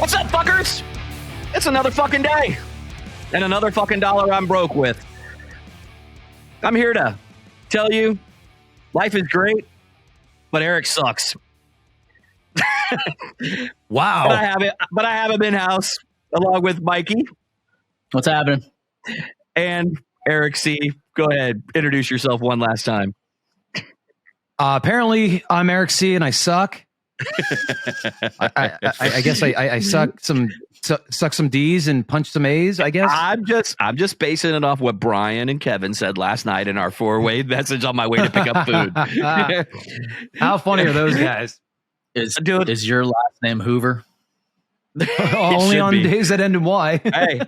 What's up, fuckers? It's another fucking day. And another fucking dollar I'm broke with. I'm here to tell you life is great, but Eric sucks. Wow. But I have him in-house along with Mikey. What's happening? And Eric C. Go ahead. Introduce yourself one last time. Apparently, I'm Eric C. and I suck. I guess I suck some D's and punch some A's, I guess. I'm just basing it off what Brian and Kevin said last night in our four-way message on my way to pick up food. How funny are those guys? Is your last name Hoover? Only on days that end in Y. Hey,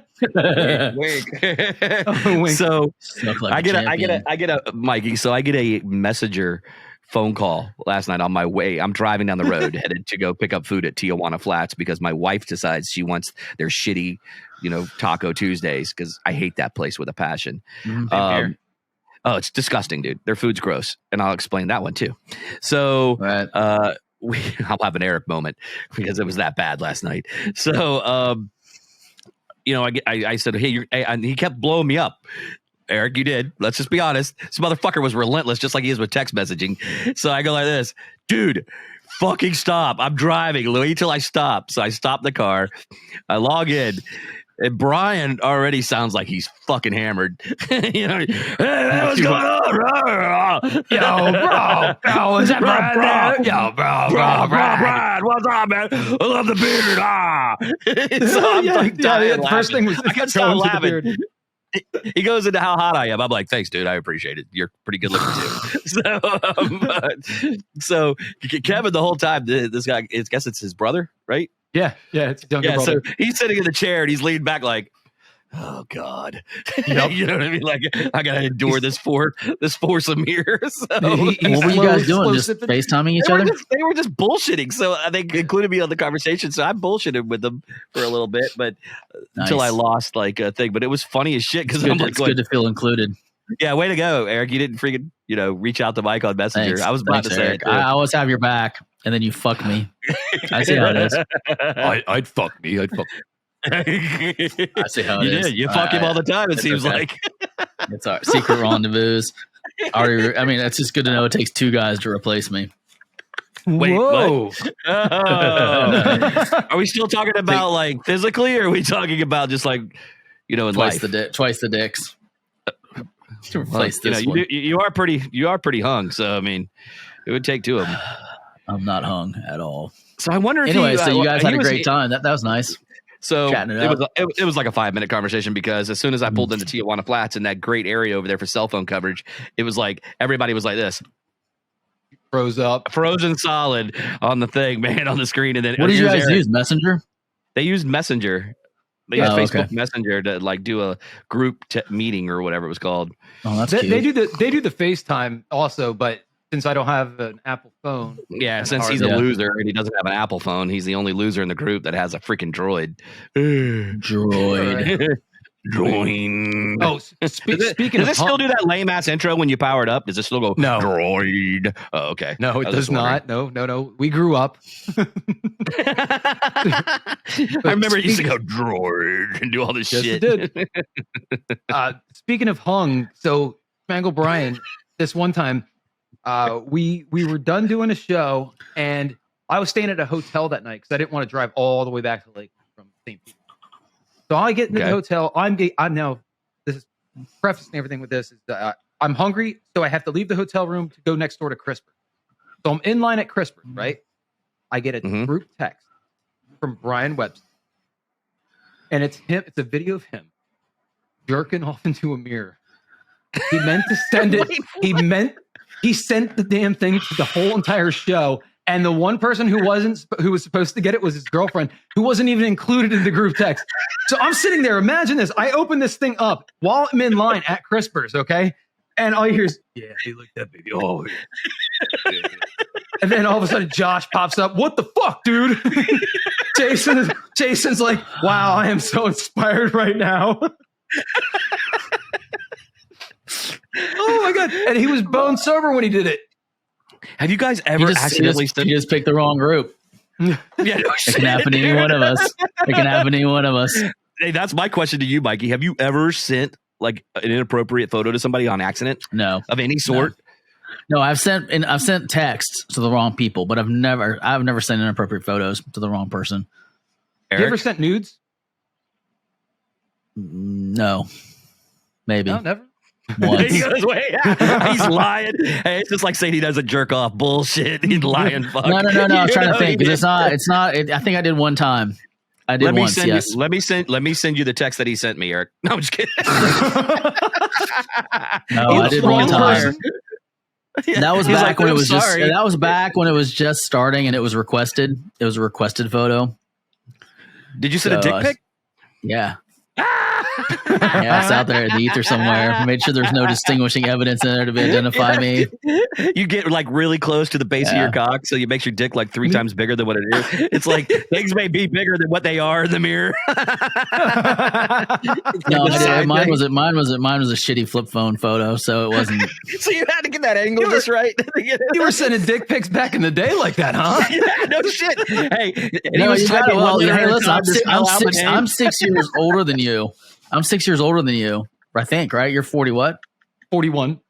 wink. So I get a Mikey. So I get a messenger phone call last night on my way. I'm driving down the road headed to go pick up food at Tijuana Flats because my wife decides she wants their shitty, Taco Tuesdays because I hate that place with a passion. Oh, it's disgusting, dude. Their food's gross, and I'll explain that one too. So, right. I'll have an Eric moment because it was that bad last night. So, I said, hey, and he kept blowing me up. Eric, you did. Let's just be honest. This motherfucker was relentless, just like he is with text messaging. So I go like this, dude, fucking stop. I'm driving. Wait till I stop. So I stop the car. I log in. And Brian already sounds like he's fucking hammered. Hey, what's going on? Bro, is that Brad? Yo, bro, Brad, what's up, man? I love the beard. So I'm the first thing was I can't stop laughing. He goes into how hot I am. I'm like, thanks, dude. I appreciate it. You're pretty good looking too. So Kevin, the whole time, this guy, I guess it's his brother, right? Yeah, it's a younger brother. So he's sitting in the chair and he's leaned back like, oh God. Yep. You know what I mean? Like, I gotta endure this foursome here. So what were you guys doing? Just FaceTiming each other? They were just bullshitting. So they included me on the conversation. So I bullshitted with them for a little bit, but until I lost like a thing. But it was funny as shit because I'm like, it's good to feel included. Yeah, way to go, Eric. You didn't freaking, reach out to Mike on Messenger. Thanks. I was about to say Eric. I always have your back, and then you fuck me. I see how it is. I'd fuck me. I see how it is. You fuck him all the time, it seems like. It's our secret rendezvous. It's just good to know it takes two guys to replace me. Wait, whoa. What? Oh. Are we still talking about like physically, or are we talking about just like, in twice life? Twice the dicks. To replace this one. You are pretty hung. So, it would take two of them. I'm not hung at all. So I wonder if you guys had a great time. That was nice. So it was like a 5-minute conversation because as soon as I pulled into Tijuana Flats in that great area over there for cell phone coverage, it was like everybody was like this. Frozen solid on the thing, man, on the screen. And then what did you guys use? Messenger? They used Messenger. They used Facebook Messenger to like do a group meeting or whatever it was called. Oh, that's cute. They do the FaceTime also, but since I don't have an Apple phone, since he's a loser and he doesn't have an Apple phone, he's the only loser in the group that has a freaking droid. Droid. Oh, speaking does it still do that lame ass intro when you power it up? Does it still go droid? Oh, okay. No, it does not. No. We grew up. I remember it used to go droid and do all this shit. It did. Speaking of hung, so Spangle Brian, this one time, we were done doing a show, and I was staying at a hotel that night because I didn't want to drive all the way back to Lake from St. Pete. So I get into the hotel. I'm now. This is prefacing everything with this. Is I'm hungry, so I have to leave the hotel room to go next door to Crisper. So I'm in line at Crisper, right? I get a group text from Brian Webster, and it's him. It's a video of him jerking off into a mirror. He meant to send it. He sent the damn thing to the whole entire show. And the one person who was supposed to get it was his girlfriend, who wasn't even included in the group text. So I'm sitting there. Imagine this. I open this thing up while I'm in line at Crisper's, okay? And all you hear is, yeah, he looked that baby. Oh, yeah. And then all of a sudden, Josh pops up. What the fuck, dude? Jason's like, wow, I am so inspired right now. Oh my God. And he was bone sober when he did it. Have you guys ever accidentally he just picked the wrong group? Yeah, no It can happen to any one of us. It can happen to any one of us. Hey, that's my question to you, Mikey. Have you ever sent like an inappropriate photo to somebody on accident? No, of any sort. No, I've sent texts to the wrong people, but I've never sent inappropriate photos to the wrong person. Eric? You ever sent nudes? No, maybe. No, never. Once. He goes, wait, he's lying. Hey, it's just like saying he doesn't jerk off. Bullshit. He's lying. Fuck. No. I'm trying to think because it's not. I think I did one time. I did once. Yes. Let me send you the text that he sent me, Eric. No, I'm just kidding. No, I did one time. That was back when it was just. That was back when it was just starting, and it was requested. It was a requested photo. Did you send a dick pic? Yeah. Yeah, it's out there in the ether somewhere. Made sure there's no distinguishing evidence in there to identify me. You get like really close to the base of your cock, so it makes your dick like 3 times bigger than what it is. It's like things may be bigger than what they are in the mirror. No, mine was a shitty flip phone photo, so it wasn't. So you had to get that angle just right. You were sending dick pics back in the day like that, huh? Yeah, no shit. Hey, listen, I'm 6 years older than you. I'm 6 years older than you, I think, right? You're 40 what? 41.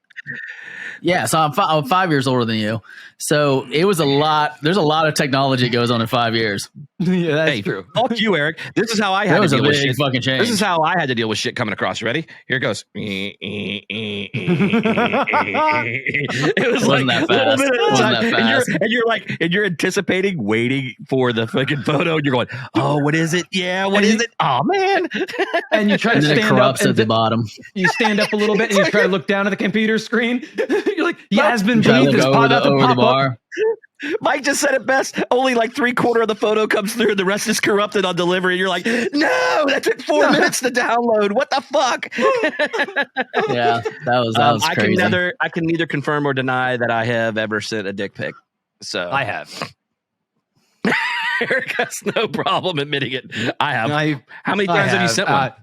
Yeah, so I'm 5 years older than you. So it was a lot. There's a lot of technology that goes on in 5 years. Yeah, that's true. Fuck you, Eric. This is how I had to deal with shit. Fucking change. This is how I had to deal with shit coming across. Ready? Here it goes. It wasn't that fast. It wasn't that fast. And you're anticipating, waiting for the fucking photo. And you're going, oh, what is it? Yeah, what is it? Oh man. And you try to stand up at the bottom. You stand up a little bit and you try to look down at the computer screen. You're like, Yasmin Beef is popped up the bar. Mike just said it best. Only like 3/4 of the photo comes through. The rest is corrupted on delivery. You're like, no, that took 4 minutes to download. What the fuck? Yeah, that was crazy. I can neither confirm or deny that I have ever sent a dick pic. So I have. Eric has no problem admitting it. I have. How many times have you sent one?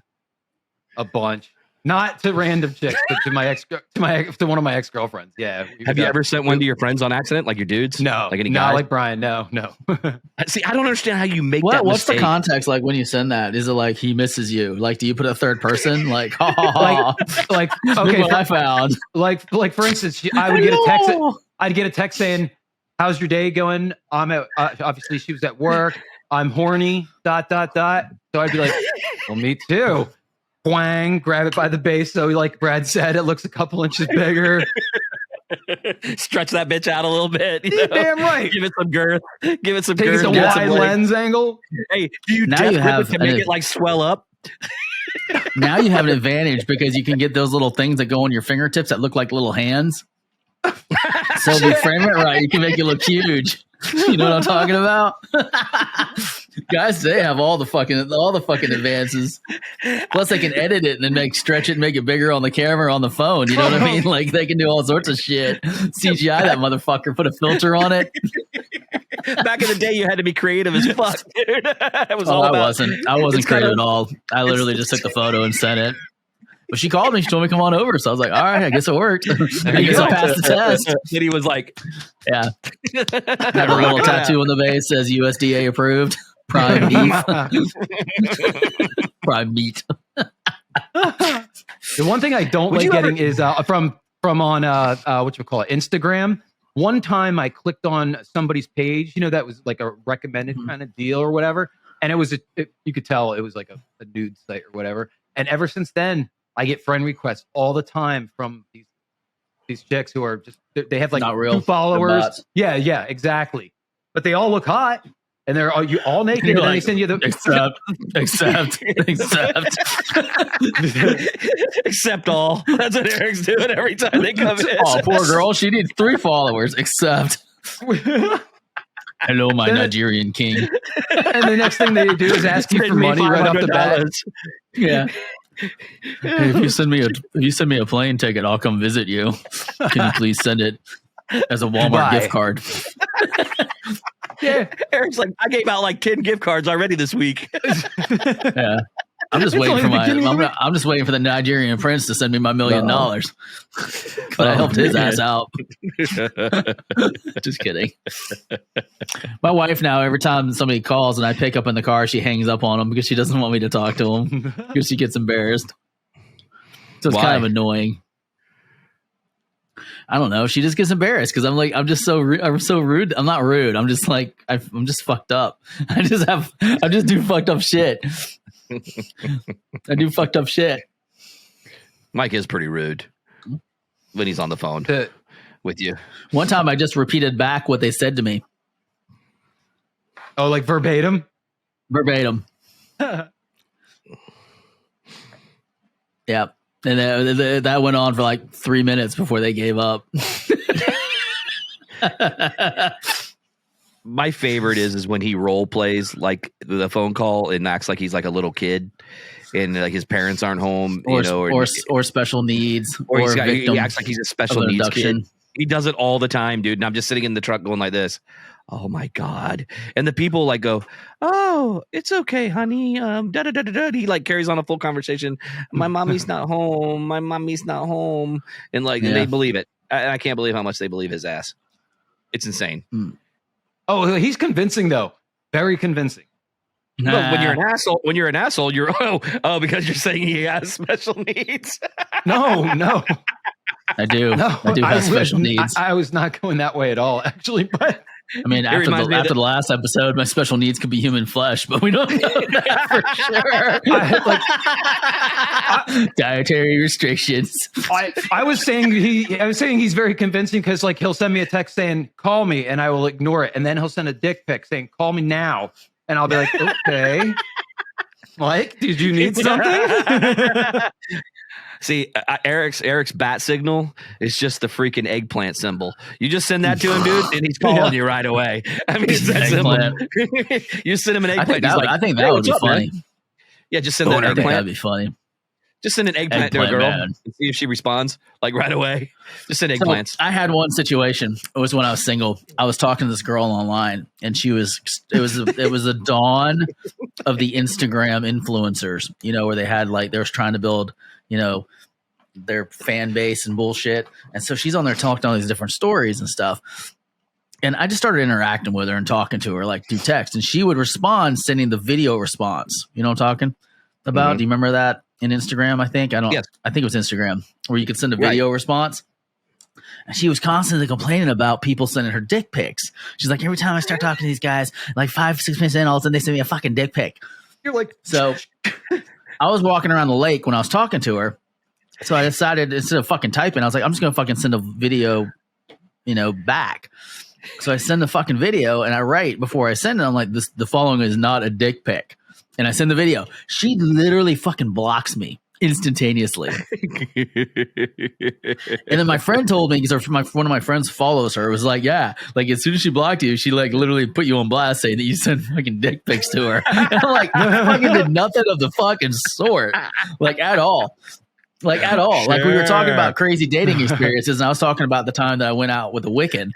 A bunch. Not to random chicks, but to one of my ex-girlfriends. Yeah. Have you ever sent one to your friends on accident, like your dudes? No. Like any guys? Not like Brian. No. See, I don't understand how you make that What's mistake. the context like when you send that? Is it like he misses you? Like, do you put a third person? Like, like okay, what I found. Like for instance, I would get a text. I'd get a text saying, "How's your day going?" I'm at obviously she was at work. I'm horny. ... So I'd be like, "Well, me too." Wang, grab it by the base. So, like Brad said, it looks a couple inches bigger. Stretch that bitch out a little bit. Damn right. Give it some girth. Give it some Take girth. Take a wide lens angle. Hey, do you now you have to make it like swell up? Now you have an advantage because you can get those little things that go on your fingertips that look like little hands. So if you frame it right, you can make it look huge. You know what I'm talking about? Guys, they have all the fucking advances. Plus, they can edit it and then stretch it and make it bigger on the camera or on the phone. You know what I mean? Like they can do all sorts of shit. CGI that motherfucker, put a filter on it. Back in the day, you had to be creative as fuck, dude. I wasn't creative at all. I literally just took the photo and sent it. But she called me. She told me to come on over. So I was like, all right, I guess it worked. I guess I passed the test. And he was like, yeah. Had a little tattoo on the base says USDA approved. Prime beef. Prime meat. The one thing I don't like getting is from on Instagram. One time I clicked on somebody's page, that was like a recommended kind of deal or whatever. And it was you could tell it was like a nude site or whatever. And ever since then, I get friend requests all the time from these chicks who are just they have like not real 2 followers. Yeah, exactly. But they all look hot, and they're all naked. And then they send you the except all. That's what Eric's doing every time they come in. Oh, poor girl. She needs 3 followers. Except. Hello, my Nigerian king. And the next thing they do is ask you for money right off the bat. Yeah. Hey, if you send me a plane ticket, I'll come visit you. Can you please send it as a Walmart gift card? Yeah, Eric's like, I gave out like 10 gift cards already this week. Yeah. I'm just waiting for I'm just waiting for the Nigerian prince to send me my $1 million. But I helped his ass out. Just kidding. My wife now, every time somebody calls and I pick up in the car, she hangs up on them because she doesn't want me to talk to them because she gets embarrassed. So it's kind of annoying. I don't know. She just gets embarrassed because I'm just so rude. I'm so rude. I'm not rude. I'm just like, I'm just fucked up. I just do fucked up shit. I do fucked up shit. Mike is pretty rude when he's on the phone with you. One time I just repeated back what they said to me. Oh, like verbatim? Verbatim. Yeah. And that went on for like 3 minutes before they gave up. My favorite is when he role plays like the phone call and acts like he's like a little kid and like his parents aren't home, or special needs, or he acts like he's a special needs kid. He does it all the time, dude. And I'm just sitting in the truck going like this. Oh my God. And the people like go, oh, it's okay, honey. He like carries on a full conversation. My mommy's not home. My mommy's not home. And like, and they believe it. I can't believe how much they believe his ass. It's insane. Oh, he's convincing though. Very convincing. Look, when you're an asshole, you're because you're saying he has special needs. No. I do. No, I do have special needs. I was not going that way at all, actually, but I mean, after the last episode, my special needs could be human flesh, but we don't know that for sure. Dietary restrictions. I was saying he's very convincing because like he'll send me a text saying "call me" and I will ignore it, and then he'll send a dick pic saying "call me now," and I'll be like, "Okay, Mike, did you need something?" See, Eric's bat signal is just the freaking eggplant symbol. You just send that to him, dude, and he's calling you right away. I mean, it's that simple. You send him an eggplant. I think that would be funny. Man? Yeah, just send that eggplant. That'd be funny. Just send an eggplant to a girl and see if she responds like right away. Just send eggplants. So I had one situation. It was when I was single. I was talking to this girl online, and it was the dawn of the Instagram influencers. You know, where they was trying to build, you know, their fan base and bullshit. And so she's on there talking all these different stories and stuff. And I just started interacting with her and talking to her like through text. And she would respond, sending the video response. You know what I'm talking about? Mm-hmm. Do you remember that in Instagram? I think it was Instagram where you could send a video response. And she was constantly complaining about people sending her dick pics. She's like, every time I start talking to these guys, like 5-6 minutes in, all of a sudden they send me a fucking dick pic. You're like, so I was walking around the lake when I was talking to her. So I decided instead of fucking typing, I was like, I'm just going to fucking send a video, back. So I send the fucking video and I write before I send it. I'm like, the following is not a dick pic. And I send the video. She literally fucking blocks me instantaneously. And then my friend told me, because one of my friends follows her, was like, yeah, like as soon as she blocked you, she like literally put you on blast saying that you sent fucking dick pics to her. And I'm like, I fucking did nothing of the fucking sort, like at all. Like at all. Sure. Like we were talking about crazy dating experiences, and I was talking about the time that I went out with a Wiccan,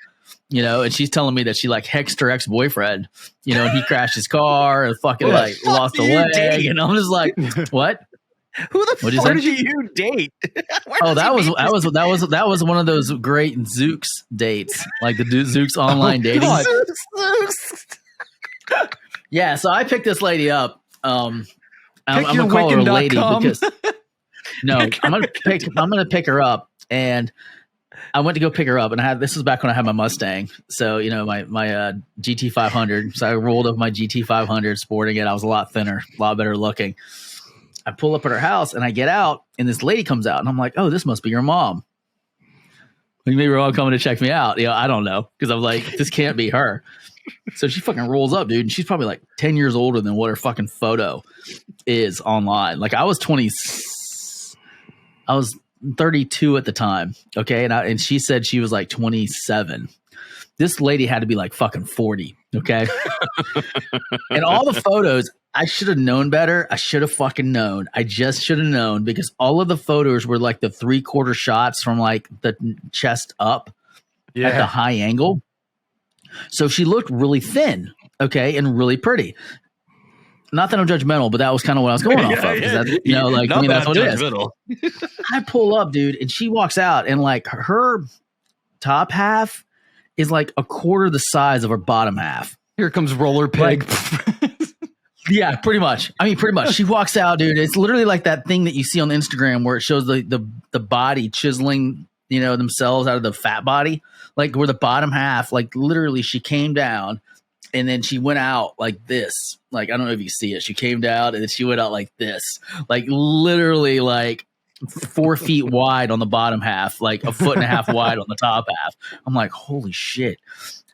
and she's telling me that she like hexed her ex-boyfriend, and he crashed his car and fucking lost a leg. And I'm just like, what? Who the fuck did you date? that was one of those great Zooks dates, like the Zooks online dating. Yeah, so I picked this lady up. I'm gonna call her a lady because no, I'm gonna pick her up, and I went to go pick her up, and this was back when I had my Mustang, so my GT 500. So I rolled up my GT 500, sporting it. I was a lot thinner, a lot better looking. I pull up at her house and I get out and this lady comes out and I'm like, oh, this must be your mom. Like maybe we're all coming to check me out. I don't know. Cause I'm like, this can't be her. So she fucking rolls up, dude. And she's probably like 10 years older than what her fucking photo is online. Like I was 32 at the time. Okay. And she said she was like 27. This lady had to be like fucking 40. Okay. And all the photos, I should have known better. I should have fucking known. I just should have known because all of the photos were like the 3/4 shots from like the chest up at the high angle. So she looked really thin. Okay. And really pretty. not that I'm judgmental, but that was kind of what I was going off of. That's, you know, like, I mean, that's what it is. I pull up, dude, and she walks out, and like her top half is like a quarter the size of her bottom half. Here comes Roller Pig. Like, yeah, pretty much. I mean, pretty much. She walks out, dude. It's literally like that thing that you see on Instagram where it shows the body chiseling, you know, themselves out of the fat body. Like where the bottom half, like literally she came down and then she went out like this. Like, I don't know if you see it. She came down and then she went out like this. Like literally like 4 feet wide on the bottom half, like a foot and a half wide on the top half. I'm like, holy shit.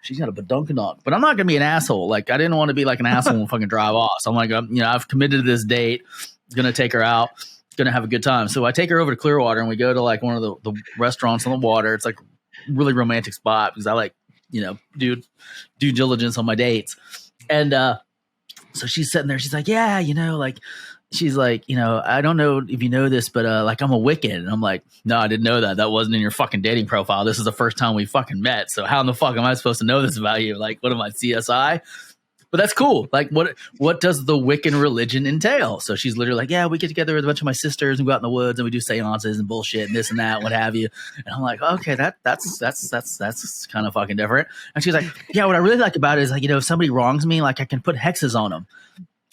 She's got a badunkadunk. But I'm not going to be an asshole. Like, I didn't want to be like an asshole and fucking drive off. So I'm like, you know, I've committed to this date. Going to take her out. Going to have a good time. So I take her over to Clearwater and we go to like one of the restaurants on the water. It's like really romantic spot because I like, you know, due diligence on my dates. And so she's sitting there. She's like, yeah, you know, like, she's like, you know, I don't know if you know this, but like I'm a Wiccan. And I'm like, no, I didn't know that. That wasn't in your fucking dating profile. This is the first time we fucking met. So how in the fuck am I supposed to know this about you? Like, what am I, CSI? But that's cool. Like, what does the Wiccan religion entail? So she's literally like, yeah, we get together with a bunch of my sisters and go out in the woods and we do seances and bullshit and this and that, what have you. And I'm like, okay, that's kind of fucking different. And she's like, yeah, what I really like about it is like, you know, if somebody wrongs me, like I can put hexes on them.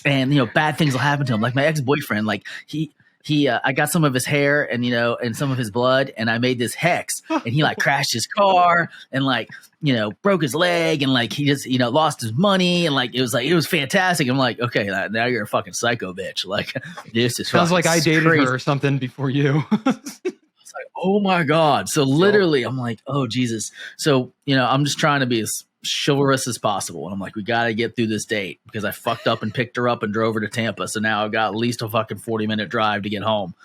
And, you know, bad things will happen to him. Like my ex-boyfriend, like I got some of his hair and, you know, and some of his blood and I made this hex and he like crashed his car and like, you know, broke his leg and like he just, you know, lost his money and like it was fantastic. I'm like, okay, now you're a fucking psycho bitch. Like this is sounds like I dated crazy. her or something before you. It's like, oh my God. So literally I'm like, oh Jesus. So, you know, I'm just trying to be as chivalrous as possible. And I'm like, we got to get through this date because I fucked up and picked her up and drove her to Tampa. So now I've got at least a fucking 40-minute drive to get home.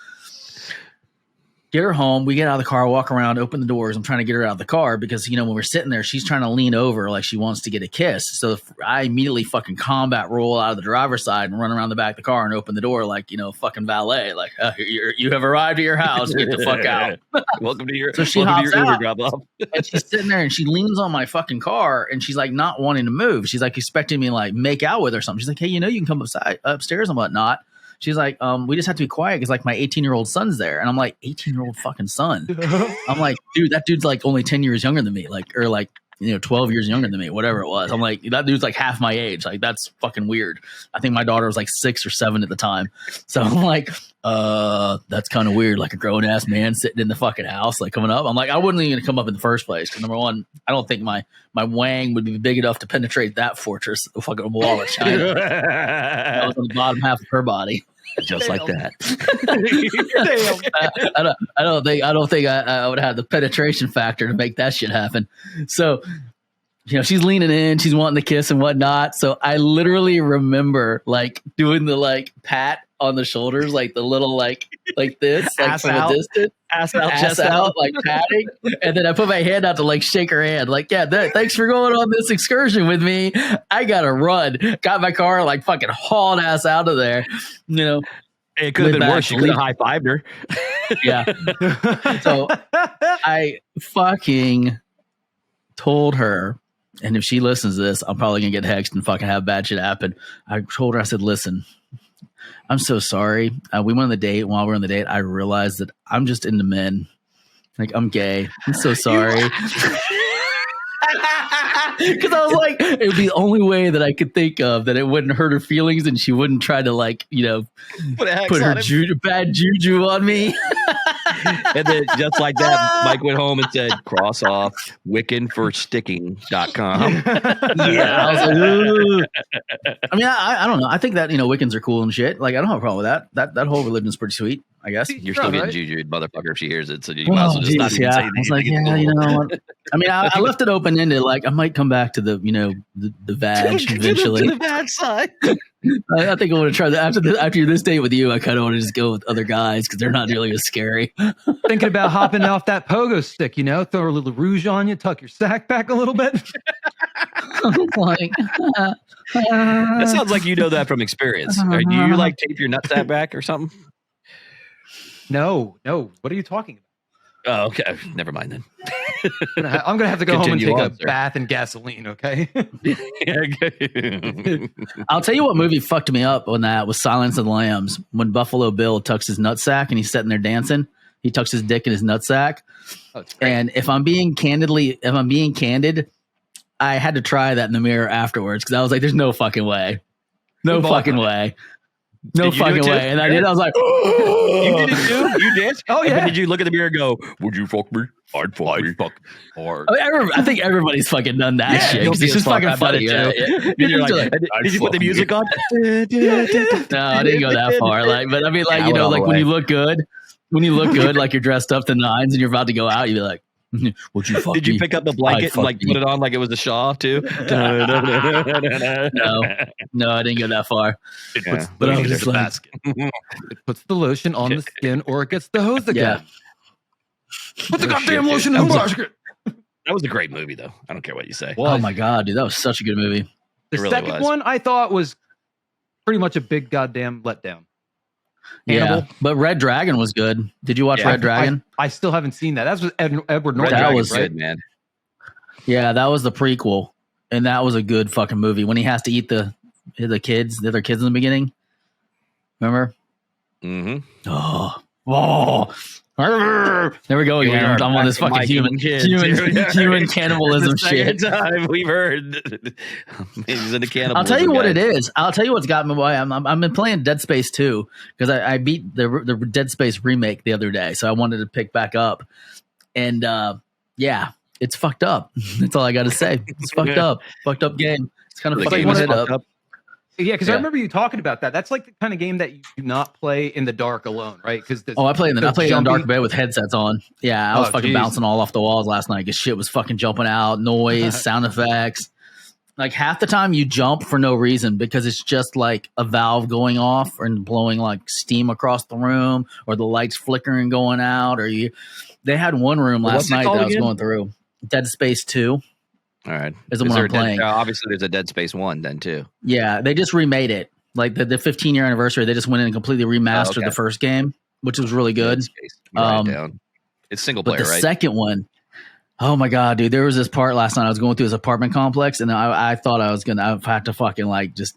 Get her home. We get out of the car, walk around, open the doors. I'm trying to get her out of the car because, you know, when we're sitting there, she's trying to lean over like she wants to get a kiss. So I immediately fucking combat roll out of the driver's side and run around the back of the car and open the door like, you know, fucking valet. Like, you have arrived at your house. Get the fuck out. Welcome to your, so she welcome hops to your out, Uber drop-off. and she's sitting there and she leans on my fucking car and she's like not wanting to move. She's like expecting me to like make out with her or something. She's like, hey, you know, you can come upstairs and whatnot. She's like, we just have to be quiet because like my 18-year-old son's there. And I'm like, 18-year-old fucking son. I'm like, dude, that dude's like only 10 years younger than me. Like, or like, you know, 12 years younger than me, whatever it was. I'm like, that dude's like half my age. Like, that's fucking weird. I think my daughter was like 6 or 7 at the time. So I'm like, that's kind of weird. Like a grown ass man sitting in the fucking house, like coming up. I'm like, I wouldn't even come up in the first place. Cause number one, I don't think my wang would be big enough to penetrate that fortress, the fucking wall of China. That was on the bottom half of her body. Just like that. I don't think I would have the penetration factor to make that shit happen. So, you know, she's leaning in, she's wanting to kiss and whatnot. So I literally remember like doing the like pat on the shoulders, like the little like this, like ass from out. a distance, Ass out, ass out, like patting. And then I put my hand out to like shake her hand, like, yeah, thanks for going on this excursion with me. I gotta run. Got my car, like fucking hauled ass out of there. You know, it could have been worse. You could have high-fived her. Yeah. So I fucking told her, and if she listens to this, I'm probably gonna get hexed and fucking have bad shit happen. I told her, I said, listen, I'm so sorry. We went on the date. While we were on the date, I realized that I'm just into men. Like, I'm gay. I'm so sorry. Because I was like, it would be the only way that I could think of that it wouldn't hurt her feelings and she wouldn't try to, like, you know, put her bad juju on me. And then just like that, Mike went home and said, cross off wiccanforsticking.com. Yeah. I was like, ooh. I mean, I don't know. I think that, you know, Wiccans are cool and shit. Like, I don't have a problem with that. That whole religion's pretty sweet, I guess. You're still getting jujued, motherfucker, if she hears it. So you might as well just not even say anything. I was like, yeah, you know what? I mean, I left it open-ended. Like, I might come back to the, you know, the vag eventually. To the bad side. I think I want to try that after this date with you. I kind of want to just go with other guys because they're not nearly as scary. Thinking about hopping off that pogo stick, you know, throw a little rouge on you, tuck your sack back a little bit. Like, that sounds like you know that from experience. Do you like tape your nutsack back or something? No. What are you talking about? Oh, okay. Never mind then. I'm gonna have to go home and Continue take on, a sir. bath in gasoline. Okay. I'll tell you what movie fucked me up on that was Silence of the Lambs. When Buffalo Bill tucks his nutsack and he's sitting there dancing, he tucks his dick in his nutsack. Oh, it's great. And if I'm being candid, I had to try that in the mirror afterwards because I was like, "There's no fucking way, no fucking way, no fucking way." And I did. I was like, You did it too? You danced? Oh, yeah. But did you look in the mirror and go, would you fuck me? I'd fuck me. Fuck hard. I think everybody's fucking done that shit. 'Cause it's just fucking funny. You're like, did you put the music on? No, I didn't go that far. Like, but I mean, like, you know, like when you look good, like you're dressed up to nines and you're about to go out, you'd be like, "Would you fuck Did you me? pick up the blanket and like me." put it on like it was a shawl too? No, I didn't go that far. It puts But the I lotion was in just the like- basket. It puts the lotion on the skin, or it gets the hose again. Put the goddamn lotion in the basket. That was a great movie though. I don't care what you say. Oh my god, dude, that was such a good movie. The It really second was. one I thought was pretty much a big goddamn letdown. Yeah, Hannibal. but Red Dragon was good. Did you watch Yeah, Red Dragon? I still haven't seen that. That's with Edward Red Norton. That Dragon's was- good, man. Yeah, that was the prequel, and that was a good fucking movie. When he has to eat the other kids in the beginning. Remember? Mm-hmm. Oh. There we go again. I'm on this fucking human cannibalism shit. Time we've heard he's into cannibalism. I'll tell you what guys. it is. I'll tell you what's got me why I'm been playing Dead Space 2 because I beat the Dead Space remake the other day, so I wanted to pick back up. And yeah, it's fucked up. That's all I got to say. It's fucked up. Fucked up game. It's kind of The fucked game my is head fucked up. up. Yeah, because I Yeah. remember you talking about that. That's like the kind of game that you do not play in the dark alone, right? Because Oh, I played in the dark bed with headsets on. Yeah, I was Oh, fucking geez. bouncing all off the walls last night because shit was fucking jumping out, noise, sound effects. Like half the time you jump for no reason because it's just like a valve going off and blowing like steam across the room, or the lights flickering going out, or you. They had one room What's last it night called that I was again? going through. Dead Space 2 All right. is the one there I'm a Dead- playing. obviously, there's a Dead Space 1 then too. Yeah, they just remade it. Like the 15-year anniversary, they just went in and completely remastered okay. the first game, which was really good. Dead Space. Write it Um, down. It's single But player, the right? second one, oh my god, dude! There was this part last night. I was going through this apartment complex, and I thought I was gonna have to fucking like just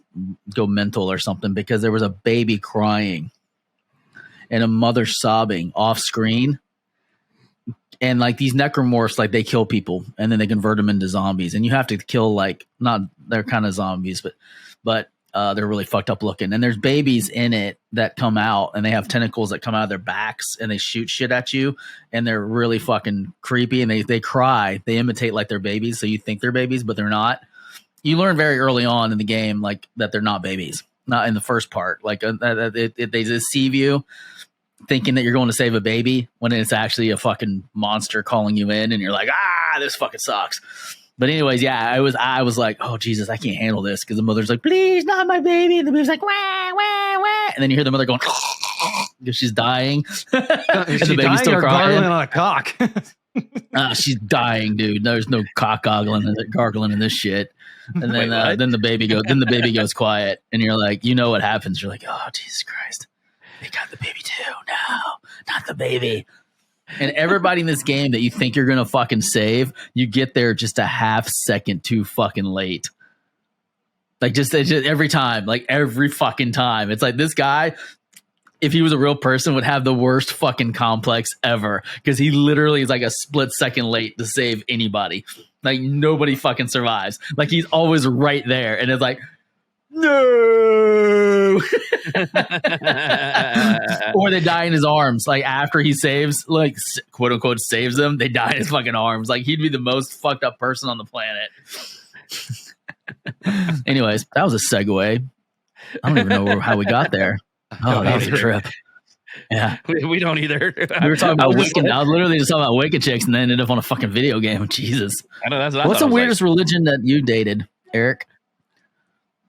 go mental or something because there was a baby crying and a mother sobbing off screen. And like these necromorphs, like they kill people and then they convert them into zombies, and you have to kill like not they're kind of zombies, but they're really fucked up looking. And there's babies in it that come out and they have tentacles that come out of their backs and they shoot shit at you, and they're really fucking creepy, and they cry. They imitate like they're babies, so you think they're babies, but they're not. You learn very early on in the game like that they're not babies. Not in the first part. Like they deceive you thinking that you're going to save a baby when it's actually a fucking monster calling you in, and you're like, this fucking sucks. But anyways, yeah, I was like, oh Jesus, I can't handle this, because the mother's like, please, not my baby, and the baby's like, wah, wah, wah, and then you hear the mother going because she's dying. And Is the she baby's dying still or crying. gargling on a cock? She's dying, dude. There's no cock gargling in this shit. And then Wait, what? then the baby goes quiet, and you're like, you know what happens? You're like, oh Jesus Christ, they got the baby too. No, not the baby. And everybody in this game that you think you're gonna fucking save, you get there just a half second too fucking late. Like just every time, like every fucking time, it's like this guy, if he was a real person, would have the worst fucking complex ever, because he literally is like a split second late to save anybody. Like nobody fucking survives. Like he's always right there, and it's like, no. Or they die in his arms. Like after he saves, like quote unquote saves them, they die in his fucking arms. Like he'd be the most fucked up person on the planet. Anyways, that was a segue. I don't even know how we got there. Oh, that was a trip. Yeah. We don't either. We were talking about I was Wiccan. I was literally just talking about Wiccan chicks and then ended up on a fucking video game. Jesus. I know that's what I What's thought. the I was weirdest religion that you dated, Eric?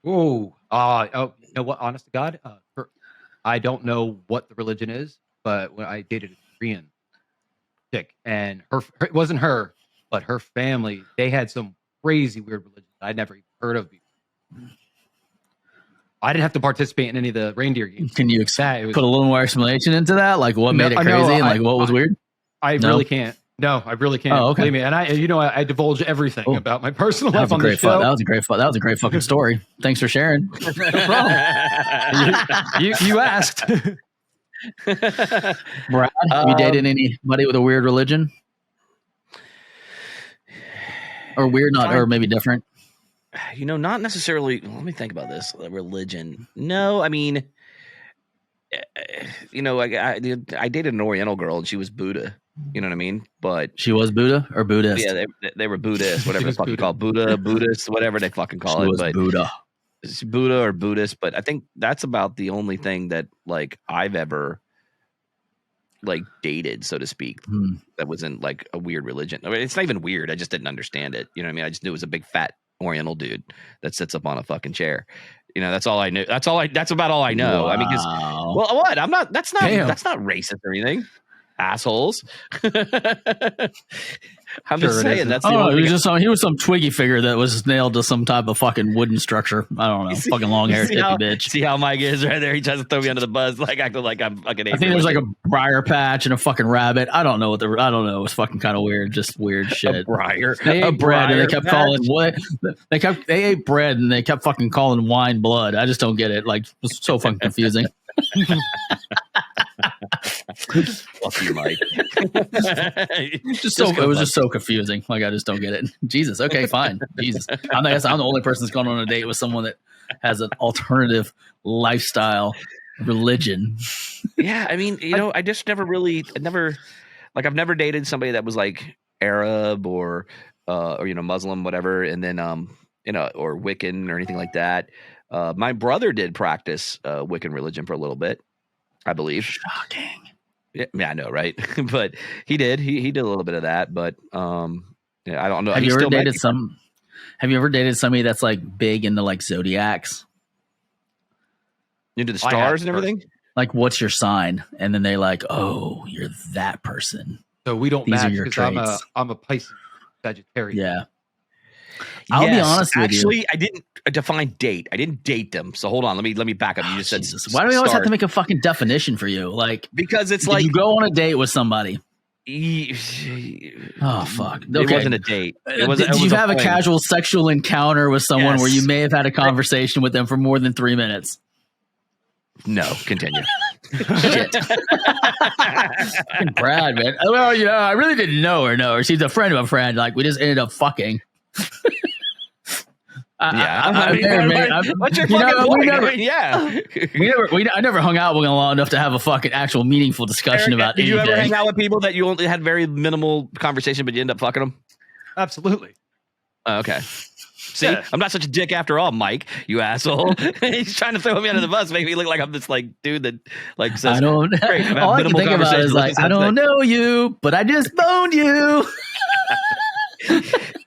Oh, you know what? Honest to God, I don't know what the religion is, but when I dated a Korean chick, and it wasn't her, but her family, they had some crazy weird religion I'd never even heard of before. I didn't have to participate in any of the reindeer games. Can you It was- put a little more explanation into that? Like what No, made it no, crazy and like what was weird? I really can't. No, I really can't. Oh, okay. Believe me. And I divulge everything about my personal life on the show. That was a great fucking story. Thanks for sharing. No problem. you asked. Brad, have you dated anybody with a weird religion? Or weird, or maybe different? Not necessarily. Let me think about this. Religion. No, I mean, I dated an Oriental girl and she was Buddha. You know what I mean? But she was Buddha or Buddhist? Yeah, they were Buddhist, whatever they fucking call Buddha, Buddhist, whatever they fucking call it. But Buddha. It's Buddha or Buddhist, but I think that's about the only thing that like I've ever like dated, so to speak, that wasn't like a weird religion. I mean, it's not even weird. I just didn't understand it. You know what I mean? I just knew it was a big fat Oriental dude that sits up on a fucking chair. That's all I knew. That's about all I know. Wow. I mean, well, what? I'm not. That's not racist or anything. Assholes. I'm just saying that's. He was some twiggy figure that was nailed to some type of fucking wooden structure. I don't know. Fucking long haired hippie bitch. See how Mike is right there? He tries to throw me under the bus, like acting like I'm fucking. I think there's like a briar patch and a fucking rabbit. I don't know. It was fucking kind of weird. Just weird shit. A briar. They ate bread and they kept calling what? They ate bread and they kept fucking calling wine blood. I just don't get it. Like, it's so fucking confusing. Fuck you, Mike. It was just so confusing. Like, I just don't get it. Jesus. Okay, fine. Jesus. I guess I'm the only person that's going on a date with someone that has an alternative lifestyle religion. Yeah, I mean, I just never I've never dated somebody that was like Arab or Muslim, whatever, and then or Wiccan or anything like that. My brother did practice Wiccan religion for a little bit, I believe. Shocking. Yeah, I know, right? But he did. He did a little bit of that, but I don't know. Have you ever dated somebody that's like big into like zodiacs? Into the stars and everything? Like, what's your sign? And then they like, oh, you're that person. So we don't match because I'm a Pisces Sagittarius. Yeah. I'll be honest with you. Actually, I didn't define date. I didn't date them. So hold on. Let me back up. You just said Jesus. Why do we always have to make a fucking definition for you? Like, because it's like you go on a date with somebody. Oh fuck! Okay. It wasn't a date. Did you have a casual sexual encounter with someone where you may have had a conversation with them for more than 3 minutes? No. Continue. Shit. Brad, man. Well, I really didn't know her. No, she's a friend of a friend. Like, we just ended up fucking. What's your fucking point? I never hung out with them long enough to have a fucking actual meaningful discussion about anything. Did you ever hang out with people that you only had very minimal conversation, but you end up fucking them? Absolutely. Okay. See, I'm not such a dick after all, Mike. You asshole. He's trying to throw me under the bus, make me look like I'm this like dude that like says. I don't. All I can think about is like, I don't know you, but I just boned you.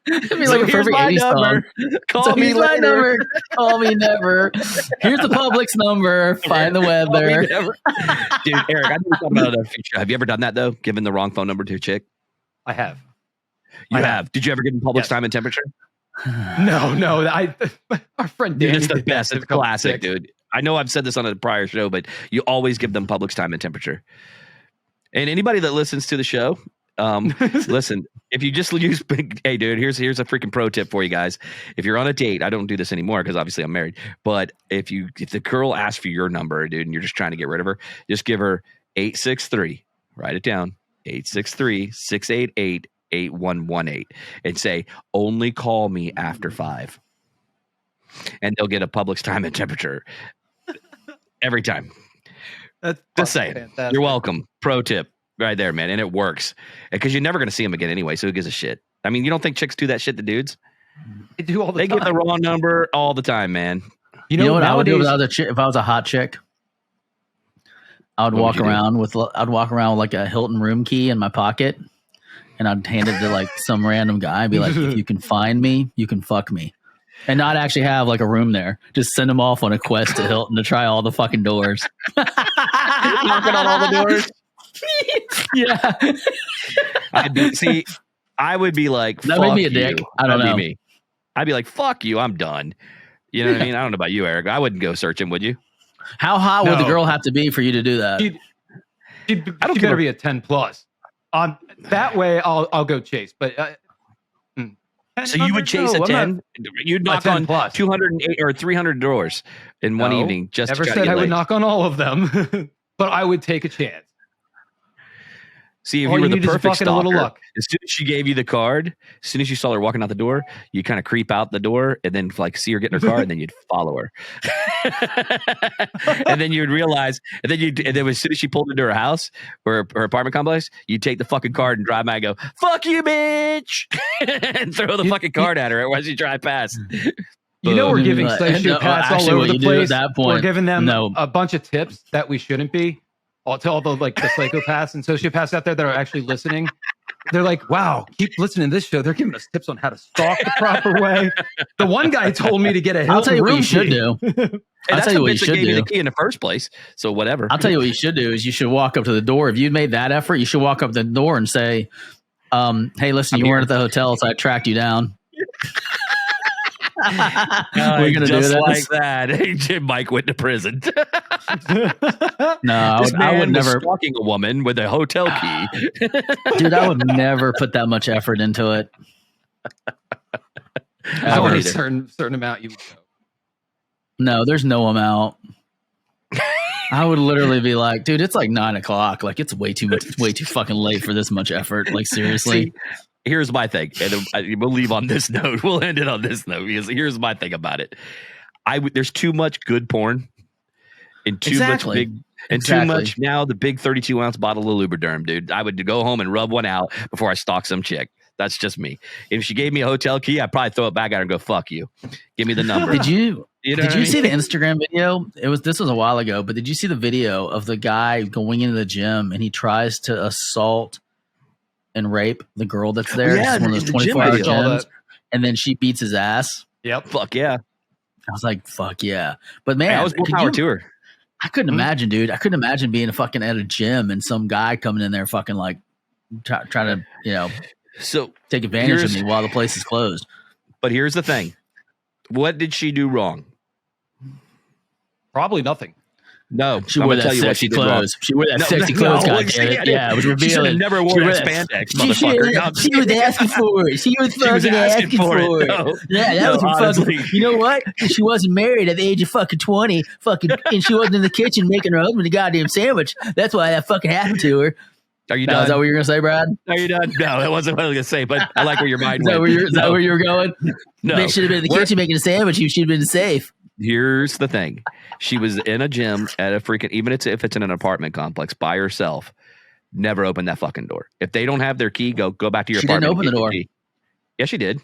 It'd be like a perfect 80s song. Call me later. Call me never. Here's the Publix number. Find the weather. Dude, Eric, I know talking about a future. Have you ever done that though? Given the wrong phone number to a chick? I have. You have. Did you ever give them Publix time and temperature? No. Our friend Danny. It's the best. It's classic, dude. I know I've said this on a prior show, but you always give them Publix time and temperature. And anybody that listens to the show, listen, if you just use hey dude, here's a freaking pro tip for you guys. If you're on a date, I don't do this anymore because obviously I'm married, but if the girl asks for your number, dude, and you're just trying to get rid of her, just give her 863, write it down, 863-688-8118, and say, only call me after 5. And they'll get a Publix time and temperature every time. That's just saying. Fantastic. You're welcome. Pro tip. Right there, man. And it works because you're never going to see them again anyway. So who gives a shit? I mean, you don't think chicks do that shit to dudes? They do all the time. They get the wrong number all the time, man. You know what I would do with other chick if I was a hot chick? I would walk around with like a Hilton room key in my pocket, and I'd hand it to like some random guy and be like, if you can find me, you can fuck me. And not actually have like a room there. Just send them off on a quest to Hilton to try all the fucking doors. Knocking on all the doors. Yeah. I would be like, that made me a dick. I don't know. Me. I'd be like, fuck you, I'm done. You know what I mean? I don't know about you, Eric. I wouldn't go searching, would you? How hot would the girl have to be for you to do that? She better be a 10 plus. That way I'll go chase. But so you would chase a 10? You'd knock 10 on plus 208 or 300 doors in one evening. Just never said I would knock on all of them, but I would take a chance. See, if you were the perfect stalker, as soon as she gave you the card, as soon as you saw her walking out the door, you kind of creep out the door and then like see her get in her car, and then you'd follow her. And then you'd realize, and then as soon as she pulled into her house or her apartment complex, you'd take the fucking card and drive by and go, "Fuck you, bitch," and throw the fucking card at her as you drive past. You know, we're giving sociopaths all over the place. At that point, we're giving them a bunch of tips that we shouldn't be. To all the like the psychopaths and sociopaths out there that are actually listening, they're like, "Wow, keep listening to this show. They're giving us tips on how to stalk the proper way." The one guy told me to get a Hilton. I'll tell you what you should do. I'll tell you what you should do. Gave you the key in the first place, so whatever. I'll tell you what you should do is you should walk up to the door. If you made that effort, you should walk up to the door and say, "Hey, listen, you weren't at the hotel, so I tracked you down." We're gonna just do like that. Mike went to prison. No, I would never stalking a woman with a hotel key. Dude, I would never put that much effort into it. There's only a certain amount you would go. No, there's no amount. I would literally be like, dude, it's like 9:00. Like, it's way too much. It's way too fucking late for this much effort. Like, seriously. See, here's my thing, and we'll leave on this note. We'll end it on this note because here's my thing about it. There's too much good porn, and too much now the big 32-ounce bottle of Lubriderm, dude. I would go home and rub one out before I stalk some chick. That's just me. If she gave me a hotel key, I'd probably throw it back at her and go, "Fuck you. Give me the number." Did you see the Instagram video? This was a while ago, but did you see the video of the guy going into the gym and he tries to assault and rape the girl that's there? Yeah, one of those 24-hour gyms, and then she beats his ass. Yep. Fuck yeah. I was like, fuck yeah. But man, I was more power to her. I couldn't imagine, dude. I couldn't imagine being fucking at a gym and some guy coming in there fucking like trying to, so take advantage of me while the place is closed. But here's the thing. What did she do wrong? Probably nothing. No, she wore that sexy clothes. She wore that sexy clothes. Yeah, it was revealing. She should have never wore that spandex, motherfucker. She was asking for it. She was fucking asking for it. No. Yeah, that was honestly. Fucking. You know what? She wasn't married at the age of fucking 20, and she wasn't in the kitchen making her husband a goddamn sandwich. That's why that fucking happened to her. Are you done? Is that what you're gonna say, Brad? Are you done? No, that wasn't what I was gonna say. But I like where your mind went. Is that where you're going? No, they should have been in the kitchen making a sandwich. You should have been safe. Here's the thing. She was in a gym at a freaking, even if it's in an apartment complex by herself, never open that fucking door. If they don't have their key, go back to your apartment. She didn't open the door. Yeah, she did.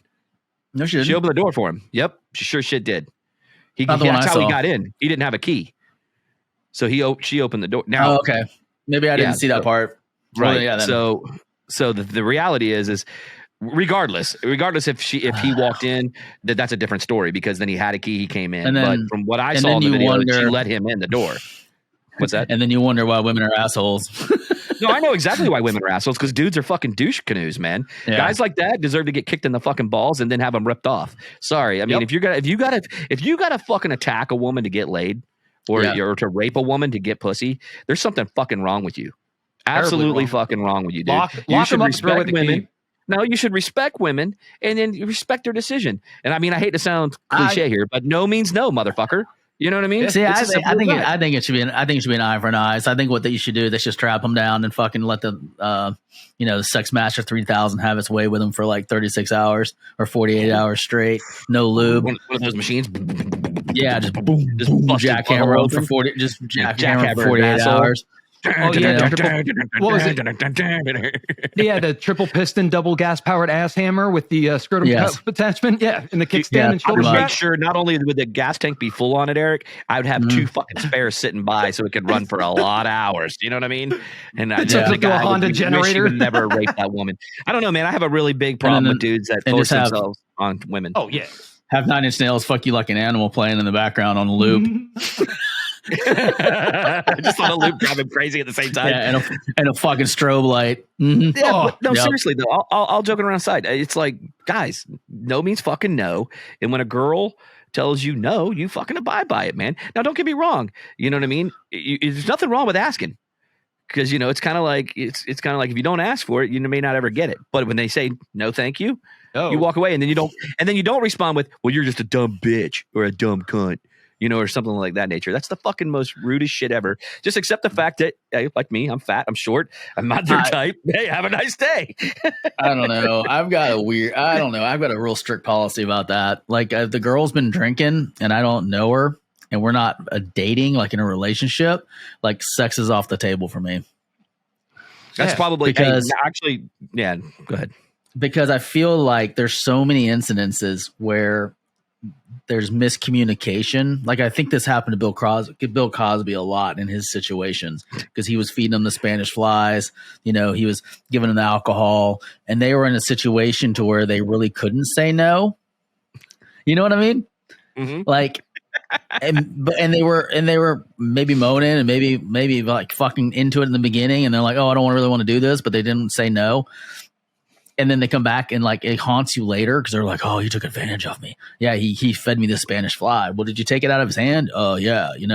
No, she didn't. She opened the door for him. Yep. She sure shit did. That's how he got in. He didn't have a key. So she opened the door. Now, okay. Maybe I didn't see that part. Right. Well, yeah, so the reality is regardless if he walked in, that's a different story because then he had a key, he came in. But from what I saw in the video, she let him in the door. What's that? And then you wonder why women are assholes. No, I know exactly why women are assholes because dudes are fucking douche canoes, man. Yeah. Guys like that deserve to get kicked in the fucking balls and then have them ripped off. Sorry, I mean if you gotta fucking attack a woman to get laid or to rape a woman to get pussy, there's something fucking wrong with you. Absolutely fucking wrong with you, dude. You should respect women. No, you should respect women and then you respect their decision. And I mean, I hate to sound cliche here, but no means no, motherfucker. You know what I mean? See, I think it should be an eye for an eye. So I think what you should do, they should strap them down and fucking let the Sex Master 3000 have its way with them for like 36 hours or 48 hours straight. No lube. One of those machines. Yeah, just jackhammer them for 40. Just jackhammer for 48 hours. Oh yeah, what was it? Yeah, the triple piston, double gas powered ass hammer with the scrotum attachment. Yeah, in the kickstand and shoulder strap. Make sure not only would the gas tank be full on it, Eric, I would have two fucking spares sitting by so it could run for a lot of hours. You know what I mean? And I just a Honda generator. Would never rape that woman. I don't know, man. I have a really big problem with dudes that force themselves on women. Oh yeah, have 9 Inch Nails fuck you like an animal playing in the background on a loop. Just on a loop driving crazy at the same time. Yeah, and a fucking strobe light. Mm-hmm. Yeah, seriously though, all joking around aside, it's like, guys, no means fucking no. And when a girl tells you no, you fucking abide by it, man. Now, don't get me wrong. You know what I mean? There's nothing wrong with asking. because it's kind of like it's kind of like if you don't ask for it, you may not ever get it. But when they say no, thank you, you walk away, and then you don't respond with, well, you're just a dumb bitch or a dumb cunt, or something like that nature. That's the fucking most rudest shit ever. Just accept the fact that, hey, like me, I'm fat, I'm short, I'm not their type. Hey, have a nice day. I don't know. I've got a real strict policy about that. Like if the girl's been drinking and I don't know her and we're not dating, like in a relationship, like sex is off the table for me. That's probably because go ahead. Because I feel like there's so many incidences where there's miscommunication. Like I think this happened to Bill Cosby a lot in his situations because he was feeding them the Spanish flies. He was giving them the alcohol, and they were in a situation to where they really couldn't say no. You know what I mean? Mm-hmm. Like, and they were maybe moaning and maybe like fucking into it in the beginning, and they're like, oh, I don't really want to do this, but they didn't say no. And then they come back and like it haunts you later because they're like, oh, you took advantage of me. Yeah, he fed me the Spanish fly. Well, did you take it out of his hand? Oh, yeah. It's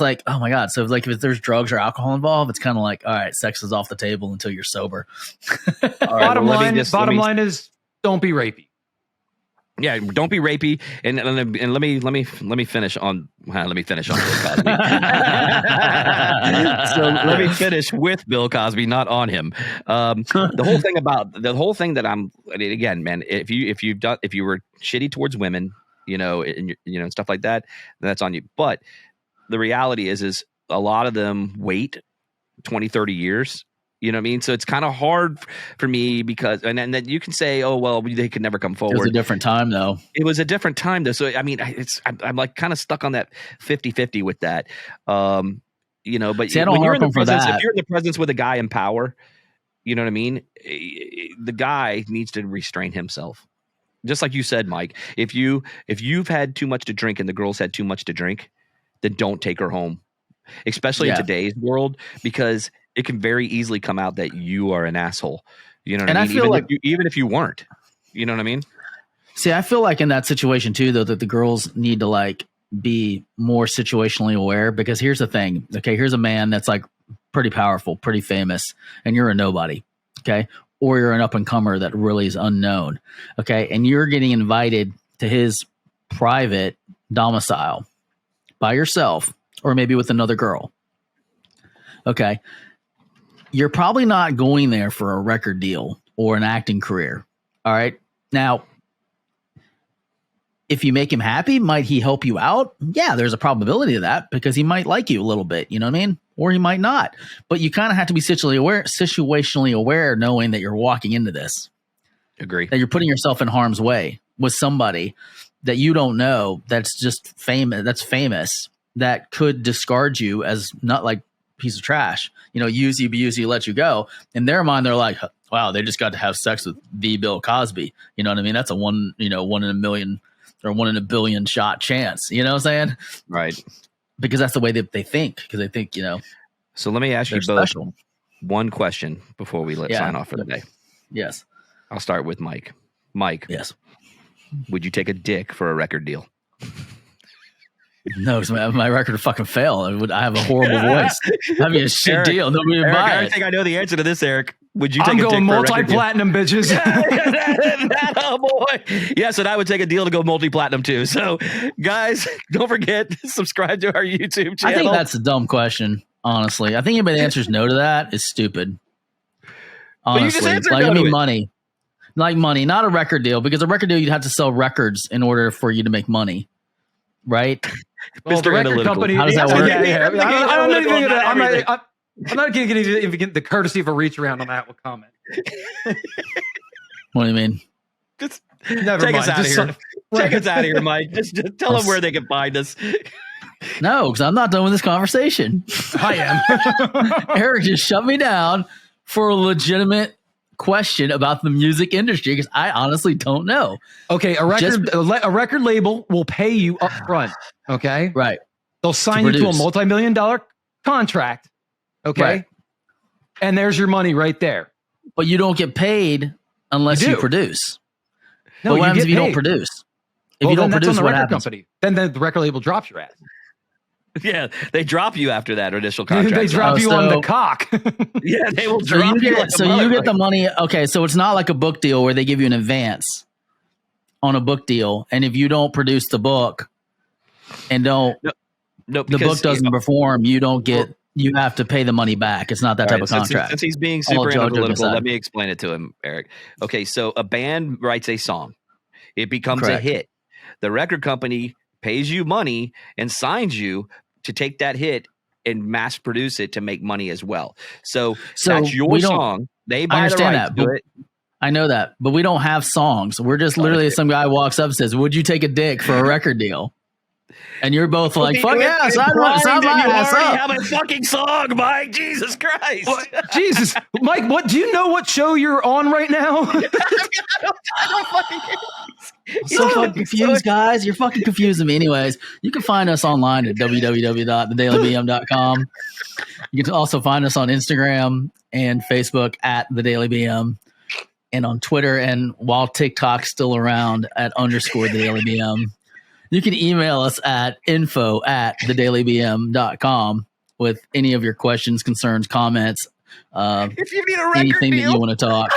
like, oh my God. So like if there's drugs or alcohol involved, it's kind of like, all right, sex is off the table until you're sober. Bottom line is don't be rapey. Yeah, don't be rapey, and let me finish on Bill Cosby. So let me finish with Bill Cosby, not on him. The whole thing that again, man, if you were shitty towards women, and stuff like that, then that's on you. But the reality is a lot of them wait 20, 30 years. You know what I mean? So it's kind of hard for me because, and then you can say, oh, well, they could never come forward. It was a different time though. It was a different time though. So, I mean, I'm like kind of stuck on that 50-50 with that. But See, when you're in the presence, if you're in the presence with a guy in power, you know what I mean? The guy needs to restrain himself. Just like you said, Mike, if you've had too much to drink and the girl's had too much to drink, then don't take her home, especially in today's world, because it can very easily come out that you are an asshole. You know what I mean? Even if you weren't, you know what I mean? See, I feel like in that situation too, though, that the girls need to like be more situationally aware, because here's the thing. Okay. Here's a man that's like pretty powerful, pretty famous, and you're a nobody. Okay. Or you're an up and comer that really is unknown. Okay. And you're getting invited to his private domicile by yourself, or maybe with another girl. Okay. You're probably not going there for a record deal or an acting career. All right. Now, if you make him happy, might he help you out? Yeah, there's a probability of that because he might like you a little bit. You know what I mean? Or he might not. But you kind of have to be situationally aware, knowing that you're walking into this. Agree. That you're putting yourself in harm's way with somebody that you don't know, that's just famous, that could discard you as not like piece of trash, use you, abuse you, let you go. In their mind, they're like, wow, they just got to have sex with the Bill Cosby. You know what I mean? That's a one in a million or 1 in a billion shot chance. You know what I'm saying? Right. Because that's the way that they think. Because they think, So let me ask you both one question before we sign off for the day. Yes. I'll start with Mike. Mike. Yes. Would you take a dick for a record deal? No, because my record would fucking fail. I have a horrible voice. That'd be a shit Eric, deal. Nobody would buy it. I think I know the answer to this, Eric. Would you take a dick for a record deal? I'm going multi-platinum, bitches. Oh, boy. Yes, and I would take a deal to go multi-platinum, too. So, guys, don't forget, subscribe to our YouTube channel. I think that's a dumb question, honestly. I think anybody that answers no to that is stupid. Honestly. But you just answered no to it. Money. Like money, not a record deal. Because a record deal, you'd have to sell records in order for you to make money. Right? Well, the record company. How does that work? I'm not going to even get the courtesy of a reach around on that comment. What do you mean? Just take us out of here. Take us out of here, Mike. Just tell them where they can find us. No, because I'm not done with this conversation. I am. Eric just shut me down for a legitimate question about the music industry because I honestly don't know. Okay, a record label will pay you up front. Okay, right. They'll sign you to a multi-million-dollar contract. Okay, right. And there's your money right there. But you don't get paid unless you produce. No, but what happens if you don't produce? If you don't produce, what happens? Company. Then the record label drops your ass. Yeah, they drop you after that initial contract. They drop you on the cock. Yeah, they will So drop you you. get, you get the money. Okay, so it's not like a book deal where they give you an advance on a book deal, and if you don't produce the book and the book doesn't perform, you don't get. You have to pay the money back. It's not that type of contract. Since he's being super analytical, let me explain it to him, Eric. Okay, so a band writes a song. It becomes a hit. The record company pays you money and signs you to take that hit and mass produce it to make money as well. So that's your song. They buy the rights to it. I know that, but we don't have songs. We're just literally some guy walks up and says, "Would you take a dick for a record deal?" And you're both like, "Fuck yeah, sign my ass up." Have a fucking song, Mike. Jesus Christ. Jesus. Mike, what do you know what show you're on right now? I don't fucking care. So fucking confused, guys. You're fucking confusing me. Anyways, you can find us online at www.thedailybm.com. You can also find us on Instagram and Facebook at The Daily BM, and on Twitter, and while TikTok's still around, at _The Daily BM. You can email us at info@thedailybm.com with any of your questions, concerns, comments, if you need a record anything deal that you want to talk.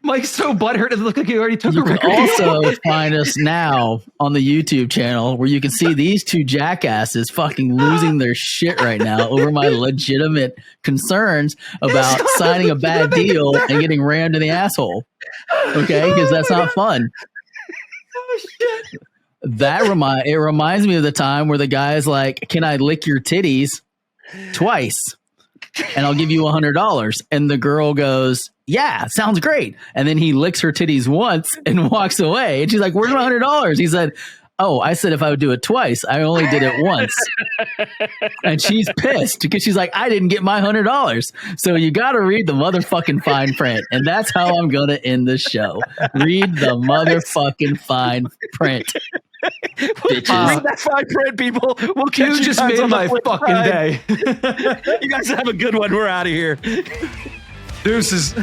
Mike's so butthurt. It looked like he already took a record. You can also find us now on the YouTube channel where you can see these two jackasses fucking losing their shit right now over my legitimate concerns about signing a bad deal and getting rammed in the asshole. Okay, because that's not fun. Oh shit. It reminds me of the time where the guy's like, "Can I lick your titties twice? And I'll give you $100." And the girl goes, "Yeah, sounds great." And then he licks her titties once and walks away. And she's like, "Where's my $100?" He said, "Oh, I said if I would do it twice. I only did it once." And she's pissed because she's like, "I didn't get my $100." So you got to read the motherfucking fine print. And that's how I'm going to end this show. Read the motherfucking fine print. Bitches. Read that fine print, people. We'll catch you just made my fucking day. You guys have a good one. We're out of here. Deuces.